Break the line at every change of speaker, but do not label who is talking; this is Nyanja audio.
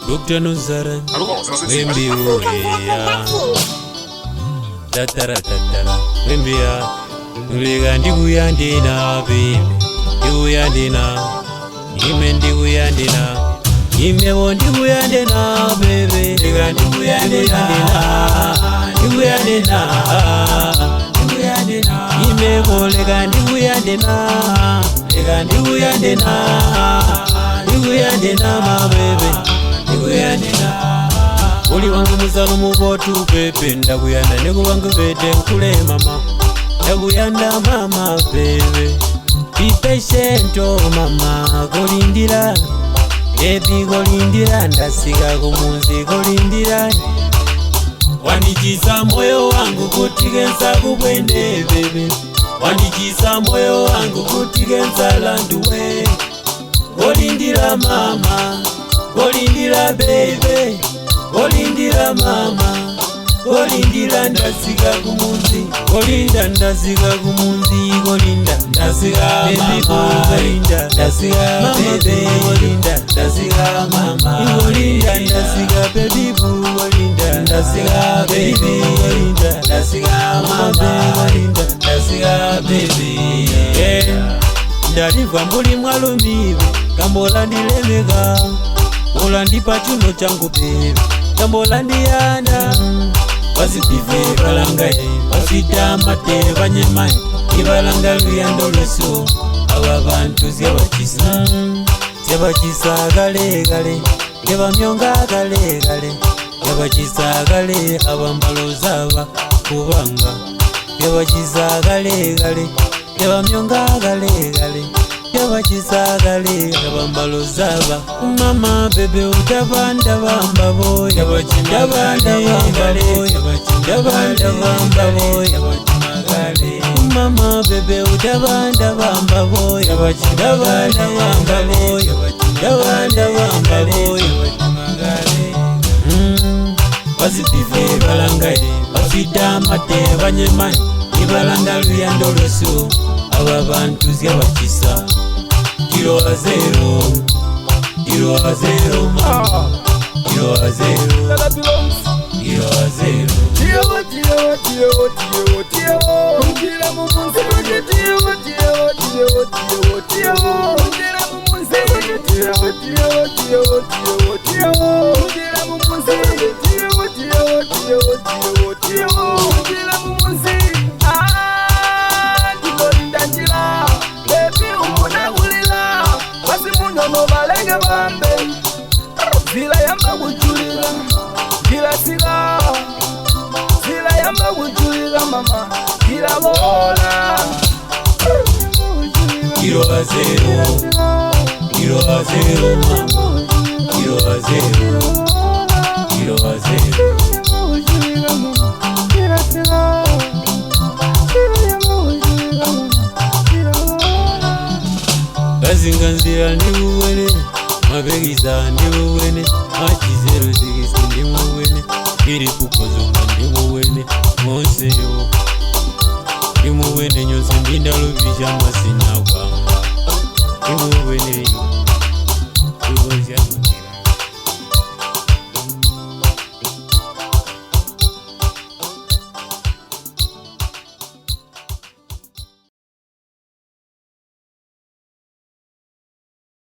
Dr. Nuzara Wembi uya Tatara Wembi ya Nuliga ndiguya ndina baby Ndiguya ndina Ime ndiguya ndina Ime wo ndiguya ndina baby Ndiga ndiguya ndina Ndiguya ndina Ndiguya ndina Ime wo lega ndiguya ndina Lega ndiguya ndina Ndiguya ndina ma baby Uli wangu muzalo mubotu pepe ndakuyanda nekuwangu vete nkule mama ndakuyanda mama bebe Be patient oh mama kolindira Baby kolindira ndasika kumunzi kolindira Wandichisa moyo wangu kutigenza kubwende bebe Wandichisa moyo wangu kutigenza landuwe Kolindira mama Kolindira baby, kolindira mama, kolindira ndasika kumunzi, kolinda ndasika kumunzi, kolinda ndasika baby, kolinda ndasika baby, kolinda ndasika mama, kolinda ndasika baby, kolinda ndasika baby, kolinda ndasika mama, kolinda ndasika baby. Ndaliva mbuli mwalumiwe, kambola ndilemeka. Ulandipa chuno changu baby Tambola ndiyanda Wasipife balangaye Wasitamate banyemai Ibalanga luyando lweso Awa bantu syabachisa Syabachisa gale gale Syabamyonga gale gale Syabachisa gale Abambalo zaba kubanga Syabachisa gale gale Syabamyonga gale gale Yabachizagale abambalo zaba mama bebe utabanda bamba boy yabachindabanda bamba boy yabachindabanda bamba boy yabachimagale mama bebe utabanda bamba boy yabachindabanda bamba boy yabachindabanda bamba boy yabachimagale Wasipife balangaye Wasitamate banyemai Ibalanda luyando lweso Aba bantu syabachisa Kilo a zero Kilo a zero mama Kilo a zero Kilo a zero Ungila mumunzi Zila yamba kujulira Zila sila Zila yamba kujulira mama Zila bola Kilo a zero Kilo a zero mama Kilo a zero Kilo a zero Zila sila Kazinganzira ndibuwene Mabegiza ndibuwene Machizero zigisi ndibuwene Iri kukozonga ndibuwene Monseyo Ndibuwene nyose mbindalubisha masina kwamba Ndibuwene yo